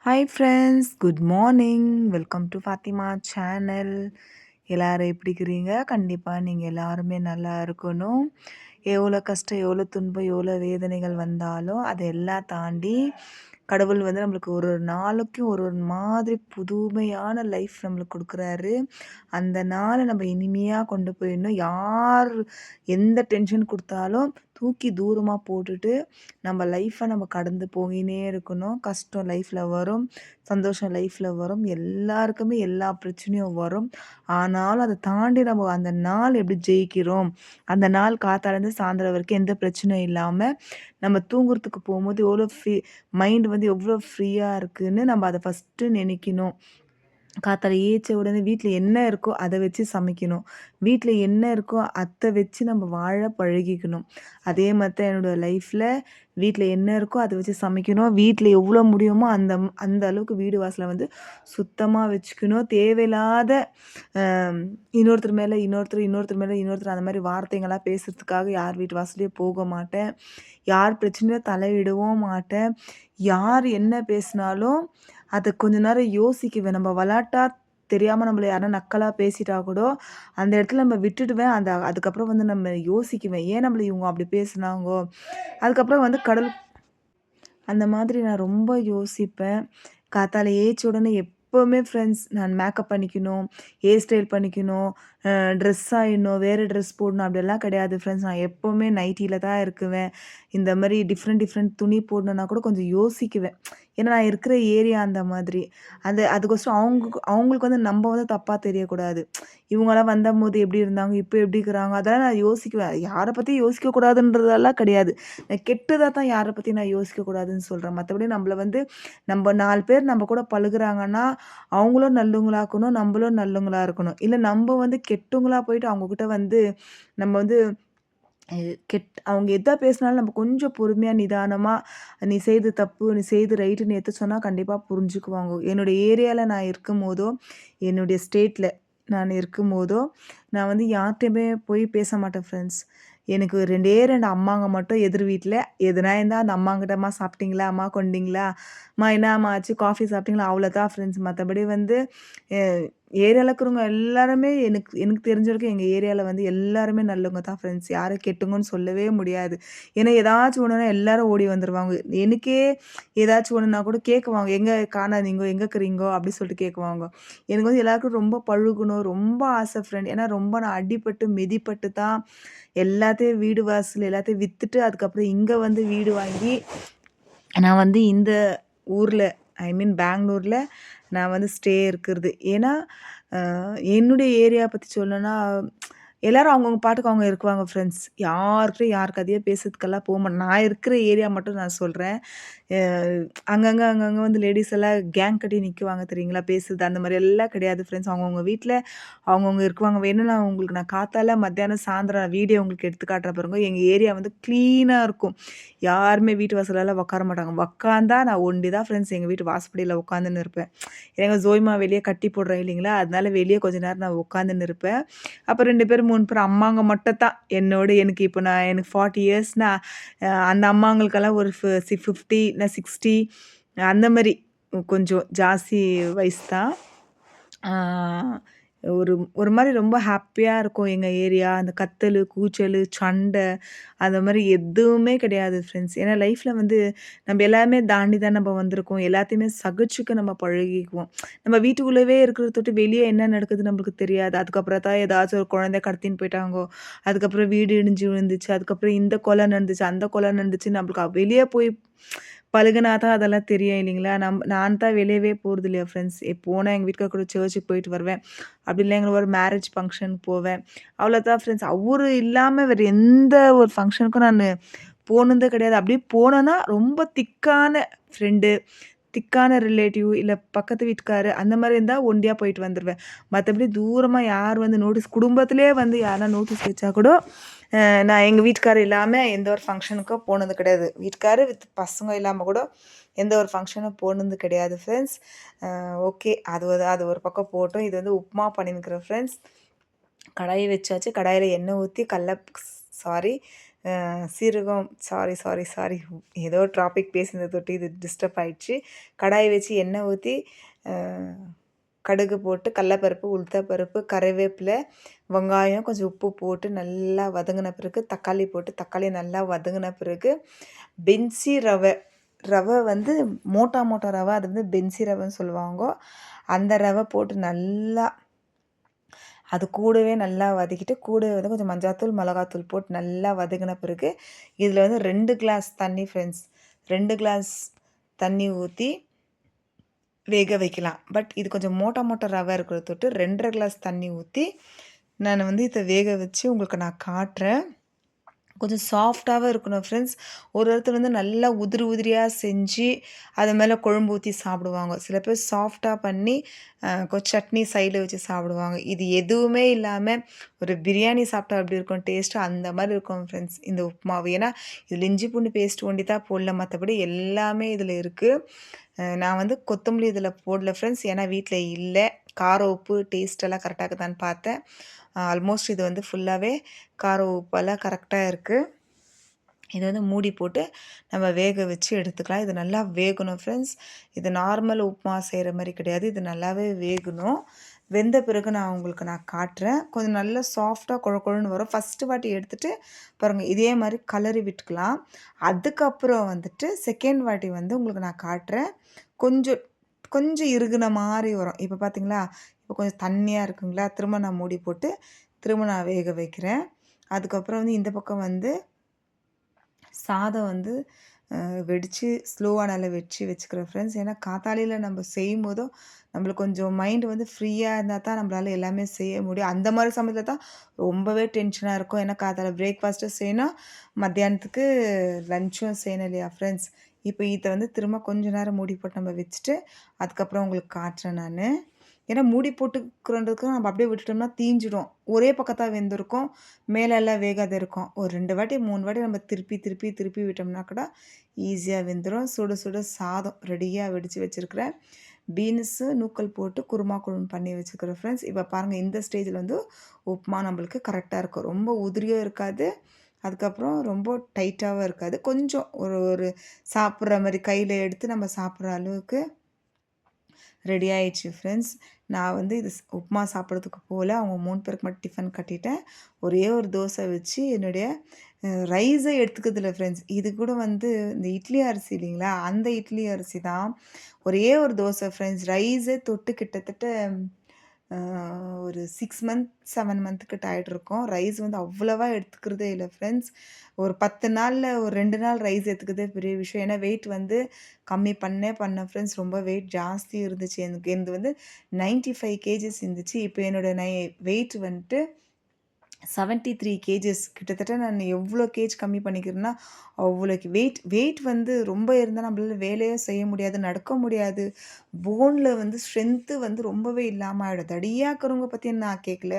Hi friends, good morning. Welcome to Fatima channel. எல்லாரும் எப்படி இருக்கிறீங்க? கண்டிப்பாக நீங்கள் எல்லாருமே நல்லா இருக்கணும். எவ்வளோ கஷ்டம், எவ்வளோ துன்பம், எவ்வளோ வேதனைகள் வந்தாலும் அதெல்லாம் தாண்டி கடவுள் வந்து நம்மளுக்கு ஒரு ஒரு நாளைக்கும் ஒரு ஒரு மாதிரி புதுமையான லைஃப் நம்மளுக்கு கொடுக்குறாரு. அந்த நாளை நம்ம இனிமையாக கொண்டு போயிடணும். யார் எந்த டென்ஷன் கொடுத்தாலும் தூக்கி தூரமாக போட்டுட்டு நம்ம லைஃப்பை நம்ம கடந்து போயினே இருக்கணும். கஷ்டம் லைஃப்பில் வரும், சந்தோஷம் லைஃப்பில் வரும், எல்லாருக்குமே எல்லா பிரச்சனையும் வரும். ஆனாலும் அதை தாண்டி நம்ம அந்த நாள் எப்படி ஜெயிக்கிறோம், அந்த நாள் காத்தாலேருந்து சாயந்தரம் வரைக்கும் எந்த பிரச்சனையும் இல்லாமல் நம்ம தூங்குறதுக்கு போகும்போது எவ்வளோ மைண்ட் வந்து எவ்வளோ ஃப்ரீயாக இருக்குதுன்னு நம்ம அதை ஃபஸ்ட்டு நினைக்கணும். காத்தால ஏச்ச உடனே வீட்ல என்ன இருக்கோ அத வச்சு சமைக்கணும். வீட்ல என்ன இருக்கோ அத வச்சு நம்ம வாழ பழகிக்கணும். அதே மாரி தான் என்னோட லைஃப்ல வீட்ல என்ன இருக்கோ அத வச்சு சமைக்கணும். வீட்ல எவ்வளோ முடியுமோ அந்த அளவுக்கு வீடு வாசல வந்து சுத்தமா வச்சுக்கணும். தேவையில்லாத அ இன்னொருத்தர் மேல இன்னொருத்தர், இன்னொருத்தர் மேல இன்னொருத்தர் அந்த மாரி வார்த்தைங்களா பேசுறதுக்காக யார் வீட்டு வாசல்லயும் போக மாட்டேன். யார் பிரச்சனையிலும் தலையிடவும் மாட்டேன். யார் என்ன பேசினாலும் அத கொஞ்ச நேரம் யோசிக்குவேன். நம்ம விளாட்டா தெரியாம நம்மள யாருனா நக்கலா பேசிட்டா கூட, அந்த இடத்துல நம்ம விட்டுடுவேன். அதுக்கப்புறம் வந்து நம்ம யோசிக்குவேன். ஏன் நம்மள இவங்க அப்படி பேசுனாங்கோ? அதுக்கப்புறம் வந்து அந்த மாதிரி நான் ரொம்ப யோசிப்பேன். காத்தால ஏய்ச்ச உடனே எப்பவுமே ஃப்ரெண்ட்ஸ் நான் மேக்கப் பண்ணிக்கணும், ஹேர் ஸ்டைல் பண்ணிக்கணும், ட்ரெஸ் ஆயிடணும், வேறு ட்ரெஸ் போடணும் அப்படியெல்லாம் கிடையாது ஃப்ரெண்ட்ஸ். நான் எப்பவுமே நைட்டியில தான் இருக்குவேன். இந்த மாரி டிஃப்ரெண்ட் டிஃப்ரெண்ட் துணி போடணுன்னா கூட கொஞ்சம் யோசிக்குவேன். ஏன்னா நான் இருக்கிற ஏரியா அந்த மாதிரி. அதுக்கோசரம் அவங்களுக்கு வந்து நம்ம வந்து தப்பா தெரியக்கூடாது. இவங்கலாம் வந்தம்போது எப்படி இருந்தாங்க, இப்போ எப்படி இருக்கிறாங்க, அதெல்லாம் நான் யோசிக்குவேன். யார பத்தியும் யோசிக்கக்கூடாதுன்றதெல்லாம் கிடையாது. கெட்டதா தான் யார பத்தியும் நான் யோசிக்கக்கூடாதுன்னு சொல்றேன். மத்தபடி நம்மள வந்து நம்ம 4 பேர் நம்ம கூட பழகுறாங்கன்னா, அவங்களும் நல்லவங்களா இருக்கணும், நம்மளும் நல்லவங்களா இருக்கணும். இல்ல நம்ம வந்து கெட்டவங்களா போயிட்டு அவங்ககிட்ட வந்து நம்ம வந்து அ அவங்க எதா பேசினாலும் நம்ம கொஞ்சம் பொறுமையா, நிதானமா, "நீ செய்தது தப்பு, நீ செய்தது ரைட்டுன்னு" எடுத்து சொன்னா கண்டிப்பா புரிஞ்சுக்குவாங்க. என்னோட ஏரியால நான் இருக்கும்போதோ, என்னுடைய ஸ்டேட்ல நான் இருக்கும்போதோ, நான் வந்து யார்ட்டயுமே போய் பேச மாட்டேன் ஃப்ரெண்ட்ஸ். எனக்கு 2டே 2 அம்மாங்க மட்டும் எதிர் வீட்ல. எதுனா இருந்தா அந்த அம்மாகிட்ட, "அம்மா சாப்பிட்டீங்களா? அம்மா கொண்டீங்களா? அம்மா என்னாம்மா ஆச்சு? காஃபி சாப்பிட்டீங்களா?" அவ்வளோதான் ஃப்ரெண்ட்ஸ். மத்தபடி வந்து அ ஏரியால இருக்கிறவங்க எல்லாருமே எனக்கு எனக்கு தெரிஞ்ச வரைக்கும் எங்க ஏரியால வந்து எல்லாருமே நல்லவங்க தான் ஃப்ரெண்ட்ஸ். யாரும் கெட்டவங்கன்னு சொல்லவே முடியாது. ஏன்னா ஏதாச்சும் ஒண்ணுனா எல்லாரும் ஓடி வந்துருவாங்க. எனக்கே ஏதாச்சும் ஒண்ணுனா கூட கேட்குவாங்க. "எங்க காணாதீங்கோ? எங்க இருக்கிறீங்கோ?" அப்படி சொல்லிட்டு கேட்குவாங்க. எனக்கு வந்து எல்லாருக்கும் ரொம்ப பழகணும், ரொம்ப ஆசை ஃப்ரெண்ட். ஏன்னா ரொம்ப நான் அடிபட்டு, மிதிப்பட்டு தான் எல்லாத்தையும் வீடு வாசல் எல்லாத்தையும் வித்துட்டு, அதுக்கப்புறம் இங்க வந்து வீடு வாங்கி, நான் வந்து இந்த ஊர்ல ஐ மீன் பெங்களூர்ல நான் வந்து ஸ்டே இருக்கிறது. ஏன்னா, அ என்னுடைய ஏரியா பத்தி சொல்லணும்னா, எல்லாரும் அவங்கவங்க பாட்டுக்கு அவங்க இருக்குவாங்க ஃப்ரெண்ட்ஸ். யார்கிட்டயும் யார் கதையும் பேசுறதுக்கெல்லாம் போமாட்டேன். நான் இருக்கிற ஏரியா மட்டும் நான் சொல்றேன். அ அங்கங்க வந்து லேடீஸ் எல்லாம் கேங் கட்டி நிக்குவாங்க தெரியுங்களா? பேசுறது அந்த மாரி எல்லாம் கிடையாது ஃப்ரெண்ட்ஸ். அவங்கவங்க வீட்ல அவங்கவங்க இருக்குவாங்க. வேணும்னா உங்களுக்கு நான் காத்தால, மத்தியானம், சாயந்தரம் வீடியோ உங்களுக்கு எடுத்து காட்டுறேன் பாருங்க. எங்க ஏரியா வந்து கிளீனா இருக்கும். யாருமே வீட்டு வாசல்லலாம் உட்கார மாட்டாங்க. உட்காந்தா நான் ஒண்டி தான் ஃப்ரெண்ட்ஸ் எங்க வீட்டு வாசப்படியில உட்காந்துன்னு இருப்பேன். ஏன்னா ஜோய்மா வெளிய கட்டி போடுறேன் இல்லைங்களா? அதனால வெளிய கொஞ்ச நேரம் நான் உட்காந்துன்னு இருப்பேன். அப்ப 2 பேர் 3 பேர் அம்மாங்க மட்டும் தான் எனக்கு இப்போ எனக்கு 40 இயர்ஸ்னா, அந்த அம்மாங்களுக்கெல்லாம் ஒரு 50 இல்ல 60 அந்த மாரி கொஞ்சம் ஜாஸ்தி வயசு தான். ஆ ஒரு ஒரு மாரி ரொம்ப ஹாப்பியா இருக்கும் எங்க ஏரியா. அந்த கத்தலு, கூச்சலு, சண்டை அந்த மாரி எதுவுமே கிடையாது ஃப்ரெண்ட்ஸ். ஏன்னா லைஃப்ல வந்து நம்ம எல்லாமே தாண்டி தான் நம்ம வந்திருக்கோம். எல்லாத்தையுமே சகிச்சுக்க நம்ம பழகிக்குவோம். நம்ம வீட்டுக்குள்ளவே இருக்கிறத தொட்டு வெளிய என்ன நடக்குதுன்னு நம்மளுக்கு தெரியாது. அதுக்கப்புறம் தான் ஏதாச்சும் ஒரு குழந்தை கடத்தின்னு போயிட்டாங்கோ. அதுக்கப்புறம் வீடு இடிஞ்சு விழுந்துச்சு. அதுக்கப்புறம் இந்த கொலை நடந்துச்சு, அந்த கொலை நடந்துச்சு. நம்மளுக்கு வெளிய போய் பழகுனா தான் அதெல்லாம் தெரியும் இல்லைங்களா? நான் தான் வெளியவே போறது இல்லையா ஃப்ரெண்ட்ஸ். போனா எங்க வீட்டுக்கார் கூட சர்ச்சுக்கு போயிட்டு வருவேன். அப்படி இல்ல எங்களுக்கு ஒரு மேரேஜ் ஃபங்ஷன் போவேன். அவ்வளோதான் ஃப்ரெண்ட்ஸ். அவரு இல்லாம வேற எந்த ஒரு ஃபங்ஷனுக்கும் நானு போனதே கிடையாது. அப்படியே போனேன்னா ரொம்ப திக்கான ஃப்ரெண்டு, திக்கான ரிலேட்டிவ் இல்ல பக்கத்து வீட்டுக்காரு அந்த மாரி இருந்தா ஒண்டியா போயிட்டு வந்துருவேன். மத்தபடி தூரமா யார் வந்து குடும்பத்திலேயே வந்து யாருனா நோட்டீஸ் வச்சா கூட, அ நான் எங்க வீட்டுக்காரர் இல்லாம எந்த ஒரு ஃபங்ஷனுக்கும் போனது கிடையாது. வீட்டுக்காரு வித் பசங்க இல்லாம கூட எந்த ஒரு ஃபங்ஷனும் போனது கிடையாது ஃப்ரெண்ட்ஸ். ஓகே. அது ஒரு பக்கம் போகட்டும். இது வந்து உப்புமா பண்ணியிருக்கிறேன் ஃப்ரெண்ட்ஸ். கடாய் வச்சாச்சு. கடாயில எண்ணெய் ஊத்தி சாரி சீரகம் சாரி சாரி சாரி ஏதோ டாபிக் பேசுனதை தொட்டு இது டிஸ்டர்ப் ஆயிடுச்சு. கடாய் வச்சு எண்ணெய் ஊற்றி கடுகு போட்டு கடலப்பருப்பு, உளுத்தப்பருப்பு, கறிவேப்பிலை, வெங்காயம், கொஞ்சம் உப்பு போட்டு நல்லா வதங்கின பிறகு தக்காளி போட்டு தக்காளி நல்லா வதங்கின பிறகு பென்சி ரவை ரவை வந்து மோட்டா மோட்டா ரவை, அது வந்து பென்சி ரவைன்னு சொல்லுவாங்க. அந்த ரவை போட்டு நல்லா அது கூடவே நல்லா வதக்கிட்டு கூட வந்து கொஞ்சம் மஞ்சாத்தூள், மிளகாத்தூள் போட்டு நல்லா வதங்கின பிறகு இதில் வந்து 2 கிளாஸ் தண்ணி ஃப்ரெண்ட்ஸ், 2 கிளாஸ் தண்ணி ஊற்றி வேக வைக்கலாம். பட் இது கொஞ்சம் மோட்டா மோட்டா ரவை இருக்கிறத தொட்டு 2 1/2 கிளாஸ் தண்ணி ஊற்றி நான் வந்து இதை வேக வச்சு உங்களுக்கு நான் காட்டுறேன். கொஞ்சம் சாஃப்டாகவே இருக்கணும் ஃப்ரெண்ட்ஸ். ஒரு ஒருத்தர் வந்து நல்லா உதிரி உதிரியாக செஞ்சு அது மேலே குழம்பு ஊற்றி சாப்பிடுவாங்க. சில பேர் சாஃப்டாக பண்ணி கொஞ்சம் சட்னி சைடில் வச்சு சாப்பிடுவாங்க. இது எதுவுமே இல்லாமல் ஒரு பிரியாணி சாப்பிட்டா எப்படி இருக்கும் டேஸ்ட்டு, அந்த மாதிரி இருக்கும் ஃப்ரெண்ட்ஸ் இந்த உப்புமாவு. ஏன்னா இதில் இஞ்சி பூண்டு பேஸ்ட் ஒண்டி தான் போடல, மற்றபடி எல்லாமே இதில் இருக்குது. நான் வந்து கொத்தமல்லி இதில் போடல ஃப்ரெண்ட்ஸ், ஏன்னா வீட்டில் இல்லை. காரம் உப்பு டேஸ்ட்டெல்லாம் கரெக்டாக இருக்குதான்னு பார்த்தேன். ஆல்மோஸ்ட் இது வந்து ஃபுல்லாகவே காரம் உப்பெல்லாம் கரெக்டாக இருக்குது. இதை வந்து மூடி போட்டு நம்ம வேக வச்சு எடுத்துக்கலாம். இது நல்லா வேகணும் ஃப்ரெண்ட்ஸ். இது நார்மல் உப்புமா செய்கிற மாதிரி கிடையாது, இது நல்லாவே வேகணும். வெந்த பிறகு நான் காட்டுறேன். கொஞ்சம் நல்லா சாஃப்டாக குழன்னு வரும். ஃபஸ்ட்டு வாட்டி எடுத்துகிட்டு பாருங்கள் இதே மாதிரி கலரி விட்டுக்கலாம். அதுக்கப்புறம் வந்துட்டு செகண்ட் வாட்டி வந்து உங்களுக்கு நான் காட்டுறேன். கொஞ்சம் கொஞ்சம் இறுகுன மாதிரி வரும். இப்போ பார்த்தீங்களா, இப்போ கொஞ்சம் தண்ணியாக இருக்குங்களா. திரும்ப நான் மூடி போட்டு திரும்ப நான் வேக வைக்கிறேன். அதுக்கப்புறம் வந்து இந்த பக்கம் வந்து சாதம் வந்து வெடித்து ஸ்லோவாக நல்லா வச்சுக்கிறேன் ஃப்ரெண்ட்ஸ். ஏன்னா காத்தாலையில் நம்ம செய்யும்போதும் நம்மளுக்கு கொஞ்சம் மைண்டு வந்து ஃப்ரீயாக இருந்தால் தான் நம்மளால் எல்லாமே செய்ய முடியும். அந்த மாதிரி சமயத்தில் தான் ரொம்பவே டென்ஷனாக இருக்கும். ஏன்னா காத்தால பிரேக்ஃபாஸ்ட்டும் செய்யணும், மத்தியானத்துக்கு லஞ்சும் செய்யணும் இல்லையா ஃப்ரெண்ட்ஸ். இப்போ இதை வந்து திரும்ப கொஞ்சம் நேரம் மூடி போட்டு நம்ம வச்சுட்டு அதுக்கப்புறம் உங்களுக்கு காட்டுறேன் நான். ஏன்னா மூடி போட்டுக்கிறதுக்கு நம்ம அப்படியே விட்டுட்டோம்னா தீஞ்சிடும். ஒரே பக்கத்தான் வெந்திருக்கும், மேலெல்லாம் வேகாத இருக்கும். ஒரு 2 வாட்டி 3 வாட்டி நம்ம திருப்பி திருப்பி திருப்பி விட்டோம்னா கூட ஈஸியாக வெந்துடும். சுட சுட சாதம் ரெடியாக வெடித்து வச்சுருக்கிறேன். பீன்ஸு நூக்கல் போட்டு குருமா குழம்பு பண்ணி வச்சுக்கிறேன் ஃப்ரெண்ட்ஸ். இப்போ பாருங்கள் இந்த ஸ்டேஜில் வந்து உப்புமா நம்மளுக்கு கரெக்டாக இருக்கும். ரொம்ப உதிரியும் இருக்காது, அதுக்கப்புறம் ரொம்ப டைட்டாகவும் இருக்காது. கொஞ்சம் ஒரு ஒரு சாப்பிட்ற மாதிரி கையில் எடுத்து நம்ம சாப்பிட்ற அளவுக்கு ரெடி ஆயிடுச்சு ஃப்ரெண்ட்ஸ். நான் வந்து இது உப்புமா சாப்பிட்றதுக்கு போகல, அவங்க 3 பேருக்கு மட்டும் டிஃபன் கட்டிட்டேன். ஒரே ஒரு தோசை வச்சு என்னுடைய ரைஸை எடுத்துக்கிறதில்ல ஃப்ரெண்ட்ஸ். இது கூட வந்து இந்த இட்லி அரிசி இல்லைங்களா, அந்த இட்லி அரிசி தான். ஒரே ஒரு தோசை ஃப்ரெண்ட்ஸ். ரைஸே தொட்டு கிட்டத்தட்ட ஒரு 6 மந்த் 7 மந்த்துக்கிட்ட ஆகிட்ருக்கோம். ரைஸ் வந்து அவ்வளோவா எடுத்துக்கிறதே இல்லை ஃப்ரெண்ட்ஸ். ஒரு 10 நாளில் ஒரு 2 நாள் ரைஸ் எடுத்துக்கிறதே பெரிய விஷயம். ஏன்னா வெயிட் வந்து கம்மி பண்ணேன் ஃப்ரெண்ட்ஸ். ரொம்ப வெயிட் ஜாஸ்தி இருந்துச்சு எனக்கு. எனது வந்து 95 கேஜஸ் இருந்துச்சு. இப்போ என்னோடய வெயிட் வந்துட்டு 73 கேஜஸ். கிட்டத்தட்ட நான் எவ்வளோ கேஜ் கம்மி பண்ணிக்கிறேன்னா அவ்வளோக்கு வெயிட் வந்து ரொம்ப இருந்தால் நம்மளால வேலையே செய்ய முடியாது, நடக்க முடியாது. போனில் வந்து ஸ்ட்ரென்த்து வந்து ரொம்பவே இல்லாமல் ஆகிடும். தடியாக்கிறவங்க பற்றி நான் கேட்கல,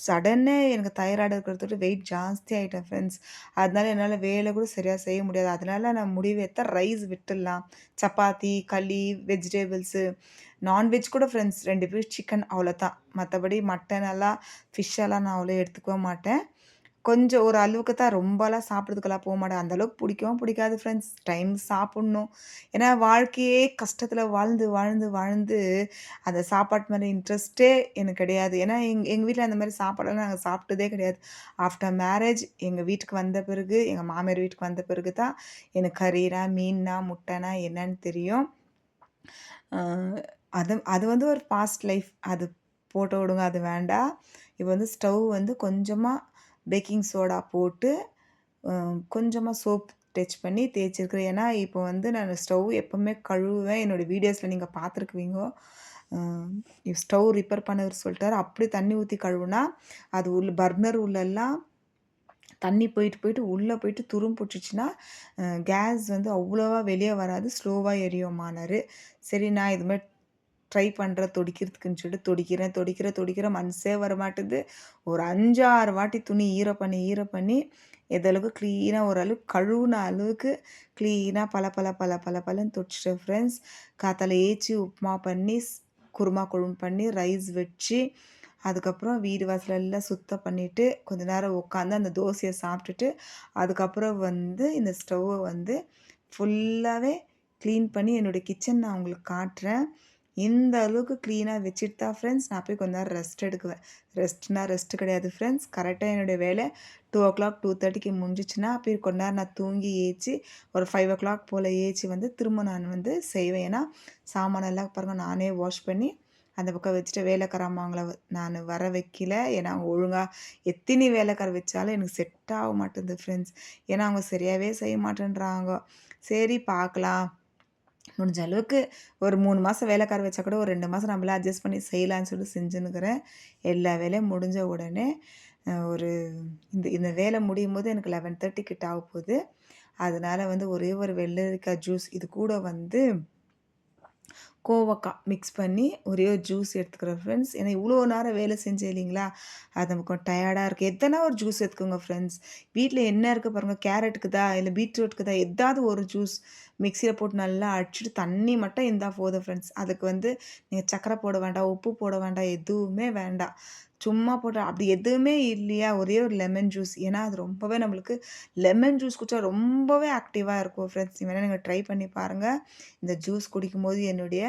சடனாக எனக்கு தைராய்டு இருக்கிறதோட வெயிட் ஜாஸ்தி ஆகிட்டேன் ஃப்ரெண்ட்ஸ். அதனால என்னால் வேலை கூட சரியாக செய்ய முடியாது. அதனால நான் முடிவு எடுத்தேன் ரைஸ் விட்டுடலாம். சப்பாத்தி, களி, வெஜிடேபிள்ஸு, நான்வெஜ் கூட ஃப்ரெண்ட்ஸ் 2 பீஸ் சிக்கன் அவ்வளோதான். மற்றபடி மட்டன் எல்லாம் ஃபிஷ்ஷெல்லாம் நான் அவ்வளோ எடுத்துக்கவே மாட்டேன். கொஞ்சம் ஒரு அளவுக்கு தான், ரொம்பலாம் சாப்பிட்றதுக்கெல்லாம் போக மாட்டேன். அந்தளவுக்கு பிடிக்கவும் பிடிக்காது ஃப்ரெண்ட்ஸ். டைம் சாப்பிட்ணும். ஏன்னா வாழ்க்கையே கஷ்டத்தில் வாழ்ந்து வாழ்ந்து வாழ்ந்து அந்த சாப்பாட்டு மேலே இன்ட்ரெஸ்ட்டே எனக்கு கிடையாது. ஏன்னா எங்கள் வீட்டில் அந்த மாதிரி சாப்பாடெல்லாம் நாங்கள் சாப்பிட்டதே கிடையாது. ஆஃப்டர் மேரேஜ் எங்கள் வீட்டுக்கு வந்த பிறகு, எங்கள் மாமியார் வீட்டுக்கு வந்த பிறகு தான் எனக்கு கறினா, மீன்னா, முட்டைனா என்னன்னு தெரியும். அது வந்து ஒரு பாஸ்ட் லைஃப். அது போட்டு விடுங்க, அது வேண்டாம். இப்போ வந்து ஸ்டவ் வந்து கொஞ்சமாக பேக்கிங் சோடா போட்டு கொஞ்சமாக சோப் டச் பண்ணி தேய்ச்சிருக்கிறேன். ஏன்னா இப்போ வந்து நான் ஸ்டவ் எப்போவுமே கழுவுவேன். என்னோடய வீடியோஸில் நீங்கள் பார்த்துருக்குவீங்க. ஸ்டவ் ரிப்பேர் பண்ணவர் சொல்லிட்டாரு, அப்படி தண்ணி ஊற்றி கழுவுனா அது பர்னர் உள்ளெல்லாம் தண்ணி போயிட்டு போயிட்டு உள்ளே போயிட்டு துரும் பிடிச்சிச்சின்னா கேஸ் வந்து அவ்வளோவா வெளியே வராது, ஸ்லோவாக எரியுமானாரு. சரி நான் இதுமாதிரி ட்ரை பண்ணுறேன் தொடிக்கிறதுக்குன்னு சொல்லிட்டு தொடிக்கிறேன் மனசே வரமாட்டுது. ஒரு 5 6 வாட்டி துணி ஈர பண்ணி எதளவுக்கு க்ளீனாக ஓரளவுக்கு கழுவுன அளவுக்கு க்ளீனாக பலன்னு தொடிச்சிட்டேன் ஃப்ரெண்ட்ஸ். காத்தால ஏச்சி உப்புமா பண்ணி குருமா குழம்பு பண்ணி ரைஸ் வச்சு அதுக்கப்புறம் வீடு வாசல் எல்லாம் சுத்தம் பண்ணிவிட்டு கொஞ்ச நேரம் உட்காந்து அந்த தோசையை சாப்பிட்டுட்டு அதுக்கப்புறம் வந்து இந்த ஸ்டவ்வை வந்து ஃபுல்லாகவே க்ளீன் பண்ணி என்னுடைய கிச்சன் நான் உங்களுக்கு காட்டுறேன். இந்த அளவுக்கு க்ளீனாக வச்சுட்டு தான் ஃப்ரெண்ட்ஸ் நான் போய் கொஞ்ச நேரம் ரெஸ்ட் எடுக்குவேன். ரெஸ்ட்டு கிடையாது ஃப்ரெண்ட்ஸ். கரெக்டாக என்னுடைய வேலை 2:00 2:30க்கு முடிஞ்சிச்சுன்னா போய் கொஞ்ச நேரம் நான் தூங்கி ஏய்ச்சி ஒரு 5:00 போல் ஏய்ச்சி வந்து திரும்ப நான் வந்து செய்வேன். ஏன்னா சாமானெல்லாம் பாருங்கள் நானே வாஷ் பண்ணி அந்த பக்கம் வச்சுட்டு வேலைக்காரம்மாங்கள நான் வர வைக்கல. ஏன்னா அவங்க ஒழுங்காக எத்தனை வேலைக்கார வச்சாலும் எனக்கு செட் ஆக மாட்டேங்குது ஃப்ரெண்ட்ஸ். ஏன்னா அவங்க சரியாகவே செய்ய மாட்டேன்றாங்க. சரி பார்க்கலாம், முடிஞ்ச அளவுக்கு ஒரு 3 மாதம் வேலைக்கார வச்சா கூட ஒரு 2 மாதம் நம்மளே அட்ஜஸ்ட் பண்ணி செய்யலான்னு சொல்லி செஞ்சுன்னுக்கிறேன். எல்லா வேலையும் முடிஞ்ச உடனே ஒரு இந்த வேலை முடியும் போது எனக்கு 11:30 கிட்ட ஆக போகுது. அதனால வந்து ஒரே ஒரு வெள்ளரிக்காய் ஜூஸ், இது கூட வந்து கோவக்காய் மிக்ஸ் பண்ணி ஒரே ஒரு ஜூஸ் எடுத்துக்கிறேன் ஃப்ரெண்ட்ஸ். ஏன்னா இவ்வளோ நேரம் வேலை செஞ்சேன் இல்லைங்களா, அது நமக்கு கொஞ்சம் டயர்டாக இருக்குது. எதனா ஒரு ஜூஸ் எடுத்துக்கோங்க ஃப்ரெண்ட்ஸ். வீட்டில் என்ன இருக்குது பாருங்கள், கேரட் இருக்குதா இல்லை பீட்ரூட் இருக்குதா, எதாவது ஒரு ஜூஸ் மிக்சியில் போட்டு நல்லா அடிச்சுட்டு தண்ணி மட்டும் இருந்தால் போதும் ஃப்ரெண்ட்ஸ். அதுக்கு வந்து நீங்கள் சர்க்கரை போட வேண்டாம், உப்பு போட வேண்டாம், எதுவுமே வேண்டாம். சும்மா போட்டு அப்படி எதுவுமே இல்லையா, ஒரே ஒரு லெமன் ஜூஸ். ஏன்னா அது ரொம்பவே நம்மளுக்கு லெமன் ஜூஸ் குடித்தா ரொம்பவே ஆக்டிவாக இருக்கும் ஃப்ரெண்ட்ஸ். வேணால் நீங்கள் ட்ரை பண்ணி பாருங்கள். இந்த ஜூஸ் குடிக்கும்போது என்னுடைய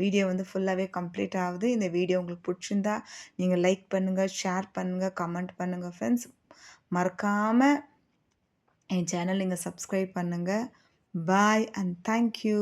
வீடியோ வந்து ஃபுல்லாகவே கம்ப்ளீட் ஆகுது. இந்த வீடியோ உங்களுக்கு பிடிச்சிருந்தா நீங்கள் லைக் பண்ணுங்கள், ஷேர் பண்ணுங்கள், கமெண்ட் பண்ணுங்கள் ஃப்ரெண்ட்ஸ். மறக்காமல் என் சேனல் நீங்கள் சப்ஸ்கிரைப் பண்ணுங்கள். பாய் அண்ட் தேங்க்யூ.